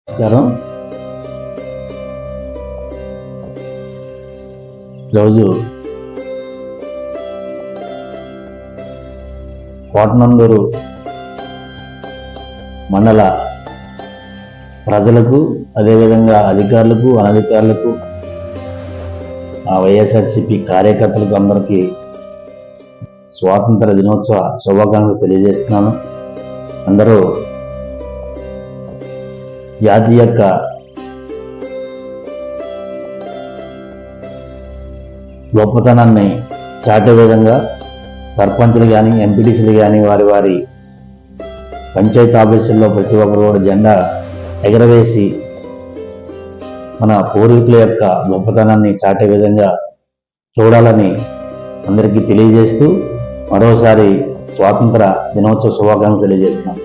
నమస్కారం. ఈరోజు కోటనందూరు మండల ప్రజలకు, అదేవిధంగా అధికారులకు, అనధికారులకు, వైఎస్ఆర్సీపీ కార్యకర్తలకు అందరికీ స్వాతంత్ర దినోత్సవ శుభాకాంక్షలు తెలియజేస్తున్నాను. అందరూ జాతి యొక్క గొప్పతనాన్ని చాటే విధంగా సర్పంచులు కానీ, ఎంపీటీసీలు కానీ వారి పంచాయతీ ఆఫీసుల్లో ప్రతి ఒక్కరు కూడా జెండా ఎగరవేసి మన పూర్వీకుల యొక్క గొప్పతనాన్ని చాటే విధంగా చూడాలని అందరికీ తెలియజేస్తూ మరోసారి స్వాతంత్ర దినోత్సవ శుభాకాంక్షలు తెలియజేస్తున్నాను.